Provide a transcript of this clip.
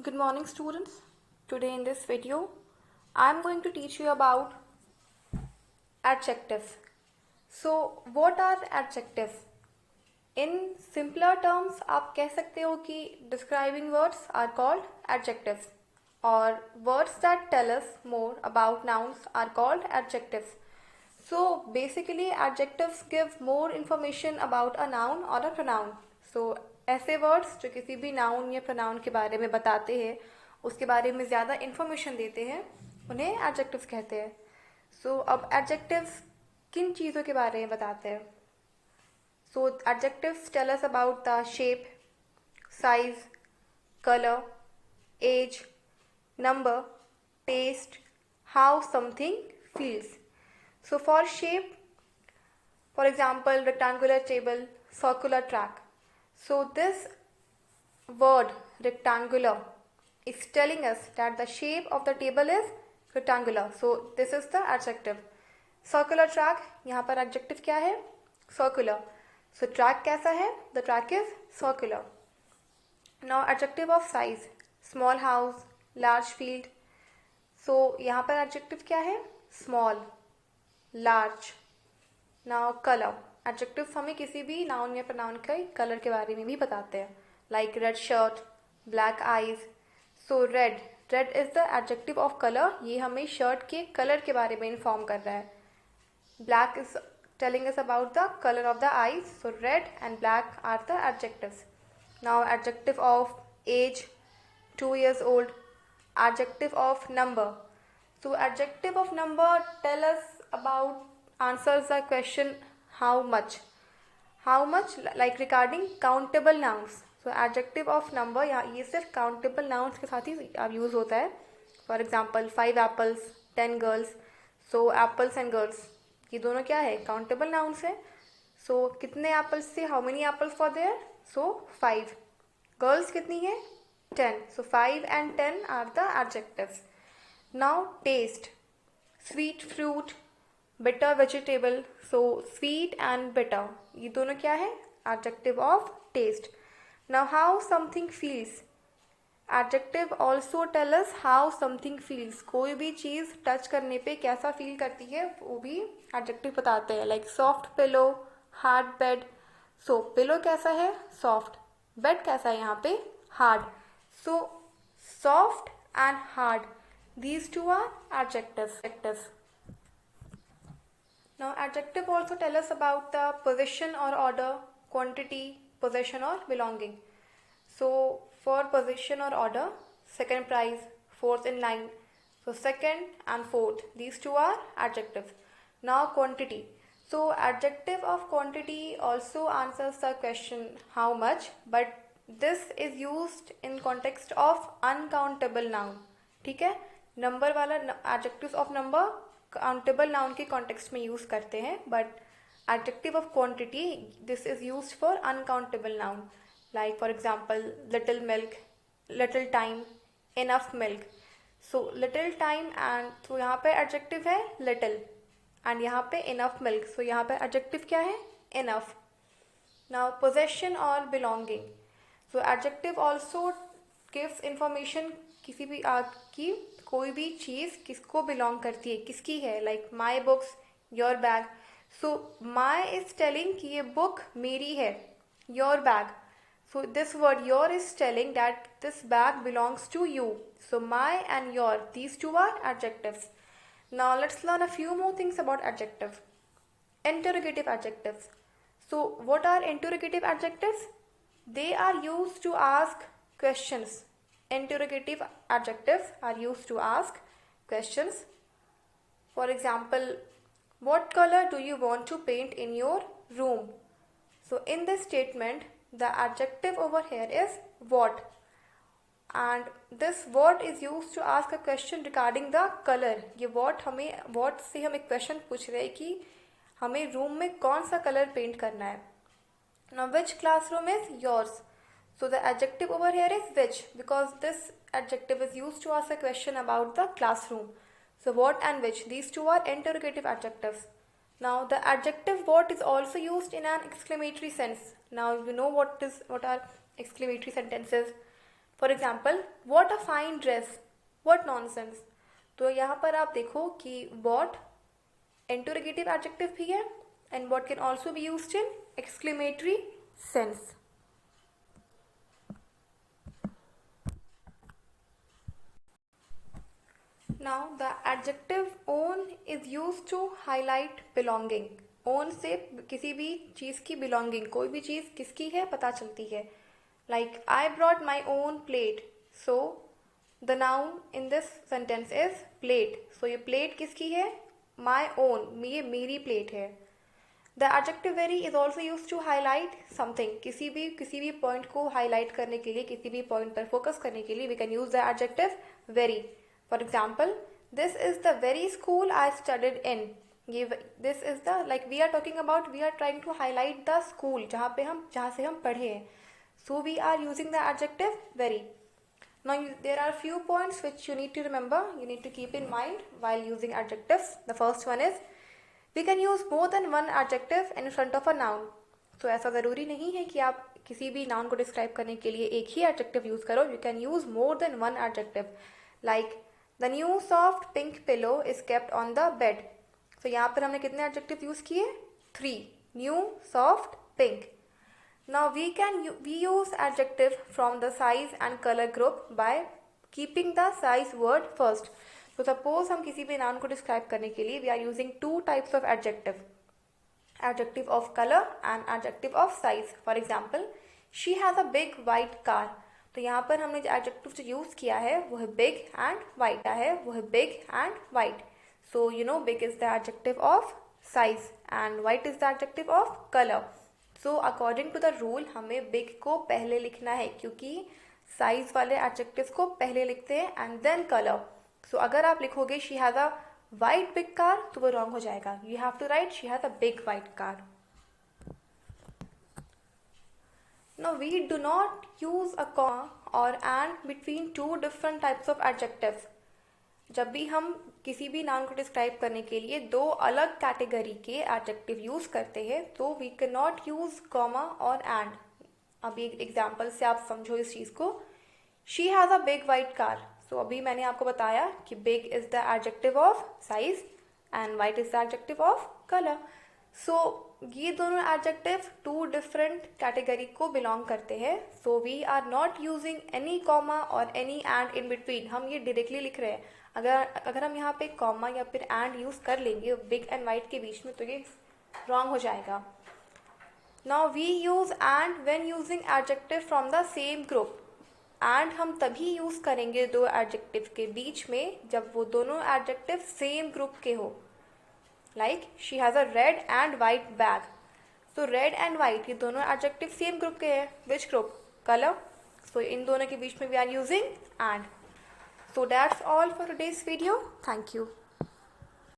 Good morning, students. Today in this video, I am going to teach you about adjectives. So, what are adjectives? In simpler terms, आप कह सकते हो कि describing words are called adjectives, or words that tell us more about nouns are called adjectives. So, basically, adjectives give more information about a noun or a pronoun. So, ऐसे words जो किसी भी noun या pronoun के बारे में बताते हैं, उसके बारे में ज़्यादा इन्फॉर्मेशन देते हैं, उन्हें एडजेक्टिव्स कहते हैं. सो अब एडजेक्टिव्स किन चीज़ों के बारे में बताते हैं? So adjectives tell us about the shape, size, colour, age, number, taste, how something feels. So for shape, for example, rectangular table, circular track. So this word rectangular is telling us that the shape of the table is rectangular. So this is the adjective. Circular track, यहाँ पर adjective क्या है? Circular. So track कैसा है? The track is circular. Now adjective of size, small house, large field. So यहाँ पर adjective क्या है? Small, large. Now color. Adjectives हमें किसी भी noun या pronoun के color के बारे में भी बताते हैं. Like red shirt, black eyes. So red is the adjective of color. ये हमें shirt के color के बारे में inform कर रहा है. Black is telling us about the color of the eyes. So red and black are the adjectives. Now adjective of age, 2 years old. Adjective of number. So adjective of number tell us about, answers the question how much. How much, like regarding countable nouns. So adjective of number, यहाँ ये सिर्फ countable nouns के साथ ही use होता है. For example, 5 apples, 10 girls. So apples and girls, ये दोनों क्या है? Countable nouns है. So कितने apples थे? How many apples were there? So 5. Girls कितनी है? 10. So 5 and 10 are the adjectives. Now taste, sweet fruit, bitter vegetable. So sweet and bitter, ये दोनों क्या है? Adjective of taste. Now how something feels. Adjective also tell us how something feels. कोई भी चीज़ touch करने पे कैसा फील करती है वो भी adjective बताते हैं. Like soft pillow, hard bed. So pillow कैसा है? Soft. Bed कैसा है यहाँ पे? Hard. So soft and hard, these two are adjectives. Now adjective also tell us about the position or order, quantity, possession or belonging. So for position or order, second prize, fourth in line. So second and fourth, these two are adjectives. Now quantity. So adjective of quantity also answers the question how much, but this is used in context of uncountable noun. ठीक है, number वाला adjectives of number countable noun के context में use करते हैं, but adjective of quantity, this is used for uncountable noun. Like for example, little milk, little time, enough milk. So little time and तो यहाँ पे adjective है little and यहाँ पे enough milk. So यहाँ पे adjective क्या है? Enough. Now possession or belonging. So adjective also gives information किसी भी की कोई भी चीज़ किसको belong करती है, किसकी है. Like my books, your bag. So my is telling कि ये book मेरी है. Your bag. So this word your is telling that this bag belongs to you. So my and your, these two are adjectives. Now let's learn a few more things about adjective. Interrogative adjectives. So what are interrogative adjectives? They are used to ask questions. Interrogative adjectives are used to ask questions. For example, what color do you want to paint in your room? So in this statement, the adjective over here is what. And this what is used to ask a question regarding the color. ये what से हम एक question पूछ रहे हैं कि हमें room में कौन सा color paint करना है. Now which classroom is yours? So the adjective over here is which, because this adjective is used to ask a question about the classroom. So what and which, these two are interrogative adjectives. Now the adjective what is also used in an exclamatory sense. Now you know what are exclamatory sentences. For example, what a fine dress, what nonsense. तो यहाँ पर आप देखो कि what interrogative adjective भी है and what can also be used in exclamatory sense. Now the adjective own is used to highlight belonging. own से किसी भी चीज़ की belonging, कोई भी चीज़ किसकी है पता चलती है. Like I brought my own plate. So the noun in this sentence is plate. So ये plate किसकी है? My own. ये मेरी plate है. The adjective very is also used to highlight something. किसी भी point को highlight करने के लिए, किसी भी point पर focus करने के लिए we can use the adjective very. For example, this is the very school I studied in. This is the, like we are talking about, we are trying to highlight the school जहाँ से हम पढ़े हैं. So we are using the adjective very. Now there are few points which you need to remember, you need to keep in mind while using adjectives. The first one is we can use more than one adjective in front of a noun. So ऐसा ज़रूरी नहीं है कि आप किसी भी noun को describe करने के लिए एक ही adjective use करो. You can use more than one adjective. Like the new soft pink pillow is kept on the bed. So यहाँ पर हमने कितने adjective use किए? 3. New, soft, pink. Now we use adjective from the size and color group by keeping the size word first. So suppose हम किसी भी noun को describe करने के लिए we are using two types of adjective. Adjective of color and adjective of size. For example, she has a big white car. तो यहाँ पर हमने जो adjective जो use किया है वो है big and white है, वो है big and white. So you know big is the adjective of size and white is the adjective of color. So according to the rule हमें big को पहले लिखना है क्योंकि size वाले adjectives को पहले लिखते हैं and then color. So अगर आप लिखोगे she has a white big car तो वो wrong हो जाएगा. You have to write she has a big white car. Now we do not use a comma or and between two different types of adjectives. जब भी हम किसी भी noun को डिस्क्राइब करने के लिए दो अलग कैटेगरी के एडजेक्टिव यूज करते हैं तो we can not use comma और एंड. अभी एग्जांपल से आप समझो इस चीज़ को. She has a big white car. So अभी मैंने आपको बताया कि big is the adjective of size and white is the adjective of colour. So ये दोनों एडजेक्टिव टू डिफरेंट कैटेगरी को बिलोंग करते हैं. So we are not using any comma और एनी एंड इन बिटवीन. हम ये डायरेक्टली लिख रहे हैं. अगर हम यहाँ पे कॉमा या फिर एंड यूज कर लेंगे बिग एंड वाइट के बीच में तो ये रॉन्ग हो जाएगा. Now we use and when using adjective from the same group. And हम तभी यूज करेंगे दो एडजेक्टिव के बीच में जब वो दोनों एडजेक्टिव सेम ग्रुप के हो. Like she has a red and white bag. तो रेड एंड वाइट ये दोनों एडजेक्टिव सेम ग्रुप के हैं. Which group? कलर. सो इन दोनों के बीच में we are using and. So that's all for today's video. Thank you.